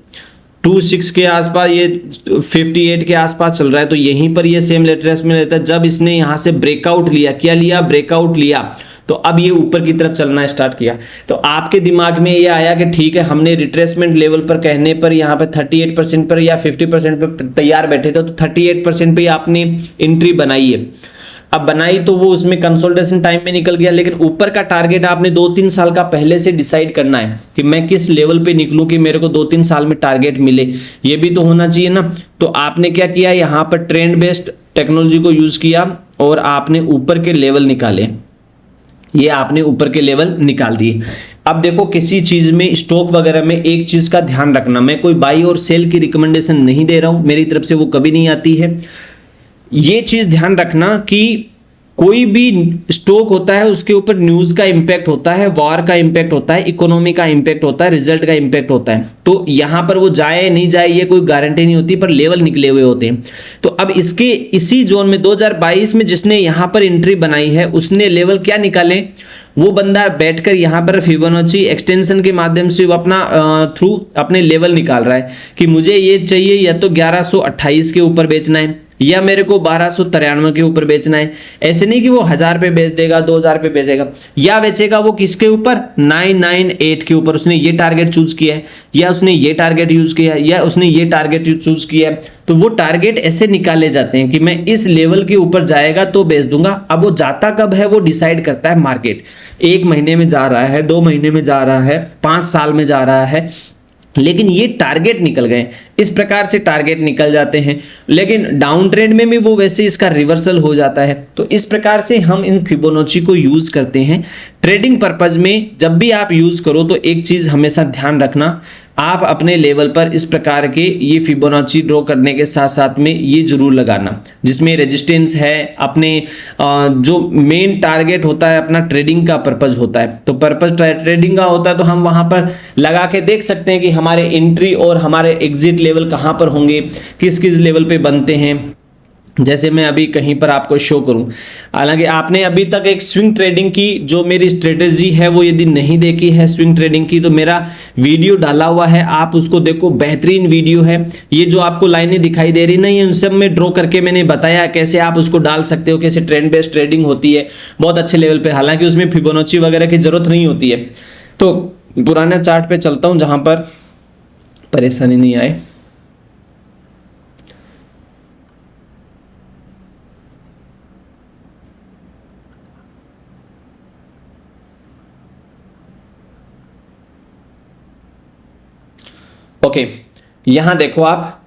S1: 26 के आसपास, ये 58 के आसपास चल रहा है, तो यहीं पर ये सेम रिट्रेसमेंट लेता है। जब इसने यहाँ से ब्रेकआउट लिया, क्या लिया, ब्रेकआउट लिया, तो अब ये ऊपर की तरफ चलना स्टार्ट किया। तो आपके दिमाग में ये आया कि ठीक है हमने रिट्रेसमेंट लेवल पर कहने पर यहाँ पे 38% पर या 50% पर तैयार बैठे थे, तो 38% पे आपने एंट्री बनाई है। अब बनाई तो वो उसमें कंसोलिडेशन टाइम में निकल गया, लेकिन ऊपर का टारगेट आपने 2-3 साल का पहले से डिसाइड करना है कि मैं किस लेवल पे निकलूं कि मेरे को 2-3 साल में टारगेट मिले, ये भी तो होना चाहिए ना। तो आपने क्या किया, यहाँ पर ट्रेंड बेस्ड टेक्नोलॉजी को यूज किया और आपने ऊपर के लेवल निकाले, ये आपने ऊपर के लेवल निकाल दिए। अब देखो किसी चीज में, स्टॉक वगैरह में एक चीज का ध्यान रखना, मैं कोई बाई और सेल की रिकमेंडेशन नहीं दे रहा हूं, मेरी तरफ से वो कभी नहीं आती है। ये चीज ध्यान रखना कि कोई भी स्टॉक होता है उसके ऊपर न्यूज का इंपैक्ट होता है, वॉर का इंपैक्ट होता है, इकोनॉमी का इंपैक्ट होता है, रिजल्ट का इंपैक्ट होता है। तो यहां पर वो जाए नहीं जाए ये कोई गारंटी नहीं होती, पर लेवल निकले हुए होते हैं। तो अब इसके इसी जोन में 2022 में जिसने यहां पर एंट्री बनाई है उसने लेवल क्या निकाले, वो बंदा बैठकर यहाँ पर फिबोनाची एक्सटेंशन के माध्यम से अपना थ्रू अपने लेवल निकाल रहा है कि मुझे ये चाहिए या तो 1128 के ऊपर बेचना है या मेरे को 1293 के ऊपर बेचना है। ऐसे नहीं कि वो 1000 पे बेच देगा, 2000 पे बेचेगा, या बेचेगा वो किसके ऊपर, 998 के ऊपर। उसने ये टारगेट चूज किया है या उसने ये टारगेट यूज किया है या उसने ये टारगेट चूज किया है। तो वो टारगेट ऐसे निकाले जाते हैं कि मैं इस लेवल के ऊपर जाएगा तो बेच दूंगा। अब वो जाता कब है वो डिसाइड करता है मार्केट, 1 महीने में जा रहा है, 2 महीने में जा रहा है, 5 साल में जा रहा है, लेकिन ये टारगेट निकल गए। इस प्रकार से टारगेट निकल जाते हैं, लेकिन डाउन ट्रेंड में भी वो वैसे इसका रिवर्सल हो जाता है। तो इस प्रकार से हम इन फिबोनाची को यूज करते हैं ट्रेडिंग पर्पज में। जब भी आप यूज करो तो एक चीज हमेशा ध्यान रखना, आप अपने लेवल पर इस प्रकार के ये फिबोनाची ड्रॉ करने के साथ साथ में ये जरूर लगाना जिसमें रेजिस्टेंस है, अपने जो मेन टारगेट होता है अपना ट्रेडिंग का पर्पज होता है। तो पर्पज ट्रेडिंग का होता है तो हम वहां पर लगा के देख सकते हैं कि हमारे एंट्री और हमारे एग्जिट लेवल कहां पर होंगे, किस किस लेवल पे बनते हैं। जैसे मैं अभी कहीं पर आपको शो करूं, हालांकि आपने अभी तक एक स्विंग ट्रेडिंग की जो मेरी स्ट्रेटेजी है वो यदि नहीं देखी है स्विंग ट्रेडिंग की, तो मेरा वीडियो डाला हुआ है, आप उसको देखो, बेहतरीन वीडियो है। ये जो आपको लाइनें दिखाई दे रही ना, ये उन सब में ड्रॉ करके मैंने बताया कैसे आप उसको डाल सकते हो, कैसे ट्रेंड बेस्ड ट्रेडिंग होती है बहुत अच्छे लेवल पे। हालांकि उसमें फिबोनाची वगैरह की जरूरत नहीं होती है। तो पुराने चार्ट पे चलता हूं जहां पर परेशानी नहीं आए। ओके, यहां देखो आप,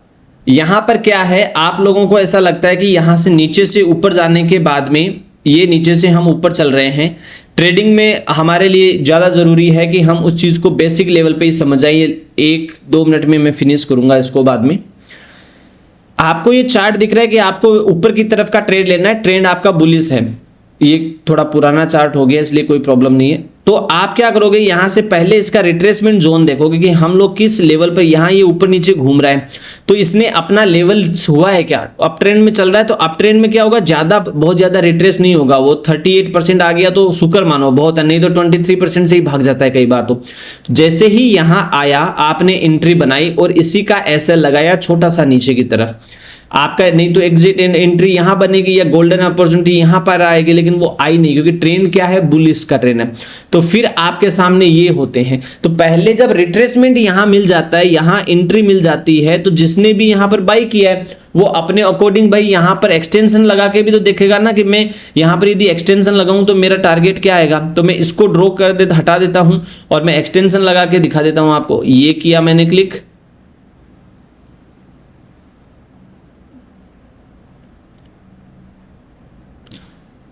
S1: यहां पर क्या है, आप लोगों को ऐसा लगता है कि यहां से नीचे से ऊपर जाने के बाद में ये नीचे से हम ऊपर चल रहे हैं। ट्रेडिंग में हमारे लिए ज़्यादा ज़रूरी है कि हम उस चीज़ को बेसिक लेवल पे ही समझ आइए। 1-2 मिनट में मैं फिनिश करूंगा इसको बाद में। आपको ये चार्ट दिख रहा है कि आपको ऊपर की तरफ का ट्रेड लेना है, ट्रेंड आपका बुलिश है। ये थोड़ा पुराना चार्ट हो गया इसलिए कोई प्रॉब्लम नहीं है। तो आप क्या करोगे, यहां से पहले इसका रिट्रेसमेंट जोन देखोगे कि हम लोग किस लेवल पर, यहाँ ये ऊपर नीचे घूम रहा है तो इसने अपना लेवल हुआ है क्या, अप ट्रेंड में चल रहा है। तो अप ट्रेंड में क्या होगा, बहुत ज्यादा रिट्रेस नहीं होगा, वो 38% आ गया तो शुक्र मानो बहुत है, नहीं तो 23% से ही भाग जाता है कई बार। तो जैसे ही यहाँ आया आपने एंट्री बनाई और इसी का एसएल लगाया छोटा सा नीचे की तरफ, आपका नहीं तो एग्जिट एंट्री यहां बनेगी या गोल्डन अपॉर्चुनिटी यहां पर आएगी, लेकिन वो आई नहीं क्योंकि ट्रेंड क्या है, बुलिश का ट्रेंड है। तो फिर आपके सामने ये होते हैं। तो पहले जब रिट्रेसमेंट यहां मिल जाता है, यहां एंट्री मिल जाती है, तो जिसने भी यहां पर बाई किया है वो अपने अकॉर्डिंग भाई यहां पर एक्सटेंशन लगा के भी तो देखेगा ना कि मैं यहां पर यदि एक्सटेंशन लगाऊं तो मेरा टारगेट क्या आएगा। तो मैं इसको ड्रॉ कर देता, हटा देता हूं और मैं एक्सटेंशन लगा के दिखा देता हूं आपको। ये किया मैंने क्लिक,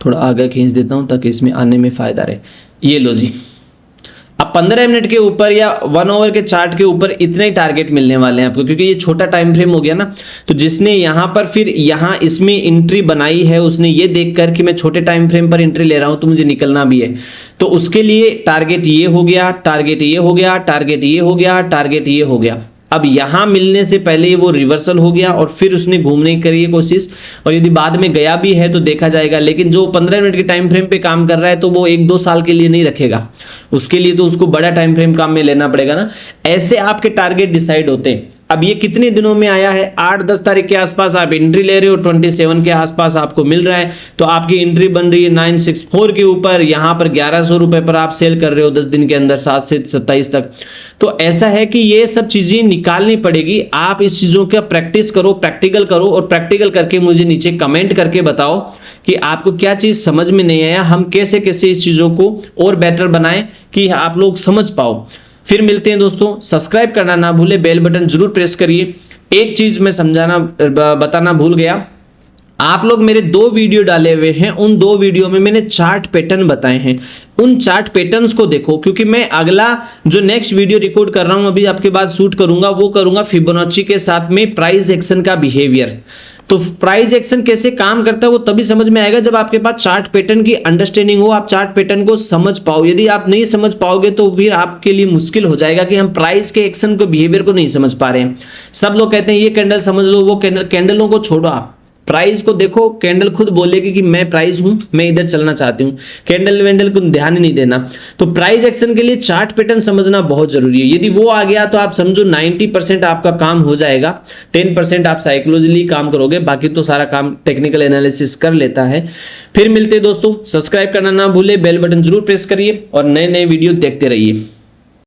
S1: थोड़ा आगे खींच देता हूं ताकि इसमें आने में फायदा रहे। ये लो जी, अब 15 मिनट के ऊपर या 1 आवर के चार्ट के ऊपर इतने ही टारगेट मिलने वाले हैं आपको, क्योंकि ये छोटा टाइम फ्रेम हो गया ना। तो जिसने यहां पर फिर यहां इसमें एंट्री बनाई है, उसने ये देखकर कि मैं छोटे टाइम फ्रेम पर एंट्री ले रहा हूं तो मुझे निकलना भी है, तो उसके लिए टारगेट ये हो गया, टारगेट ये हो गया, टारगेट ये हो गया, टारगेट ये हो गया। अब यहां मिलने से पहले वो रिवर्सल हो गया और फिर उसने घूमने की करी कोशिश, और यदि बाद में गया भी है तो देखा जाएगा। लेकिन जो 15 मिनट के टाइम फ्रेम पे काम कर रहा है तो वो 1-2 साल के लिए नहीं रखेगा, उसके लिए तो उसको बड़ा टाइम फ्रेम काम में लेना पड़ेगा ना। ऐसे आपके टारगेट डिसाइड होते हैं। अब ये कितने दिनों में आया है, 8-10 तारीख के आसपास आप एंट्री ले रहे हो, 27 के आसपास आपको मिल रहा है, तो आपकी एंट्री बन रही है 964 के ऊपर, यहां पर 1100 रुपए पर आप सेल कर रहे हो 10 दिन के अंदर, 7 से 27 तक। तो ऐसा है कि ये सब चीजें निकालनी पड़ेगी। आप इस चीजों का प्रैक्टिस करो, प्रैक्टिकल करो, और प्रैक्टिकल करके मुझे नीचे कमेंट करके बताओ कि आपको क्या चीज समझ में नहीं आया, हम कैसे कैसे इस चीजों को और बेटर बनाएं कि आप लोग समझ पाओ। फिर मिलते हैं दोस्तों, सब्सक्राइब करना ना भूले, बेल बटन जरूर प्रेस करिए। एक चीज मैं बताना भूल गया, आप लोग मेरे 2 वीडियो डाले हुए हैं, उन 2 वीडियो में मैंने चार्ट पैटर्न बताए हैं, उन चार्ट पैटर्न्स को देखो, क्योंकि मैं अगला जो नेक्स्ट वीडियो रिकॉर्ड कर रहा हूं अभी आपके बाद शूट करूंगा, वो करूंगा फिबोनाची के साथ में प्राइस एक्शन का बिहेवियर। तो प्राइस एक्शन कैसे काम करता है वो तभी समझ में आएगा जब आपके पास चार्ट पैटर्न की अंडरस्टैंडिंग हो, आप चार्ट पैटर्न को समझ पाओ। यदि आप नहीं समझ पाओगे तो फिर आपके लिए मुश्किल हो जाएगा कि हम प्राइस के एक्शन को, बिहेवियर को नहीं समझ पा रहे हैं। सब लोग कहते हैं ये कैंडल समझ लो, वो कैंडलों को छोड़ो, आप प्राइस को देखो। कैंडल खुद बोलेगी कि मैं प्राइस हूं, मैं इधर चलना चाहती हूं, कैंडल वेंडल को ध्यान ही नहीं देना। तो प्राइस एक्शन के लिए चार्ट पैटर्न समझना बहुत जरूरी है। यदि वो आ गया तो आप समझो 90% आपका काम हो जाएगा, 10% आप साइकोलॉजिकली काम करोगे, बाकी तो सारा काम टेक्निकल एनालिसिस कर लेता है। फिर मिलते हैं दोस्तों, सब्सक्राइब करना ना भूले, बेल बटन जरूर प्रेस करिए और नए नए वीडियो देखते रहिए।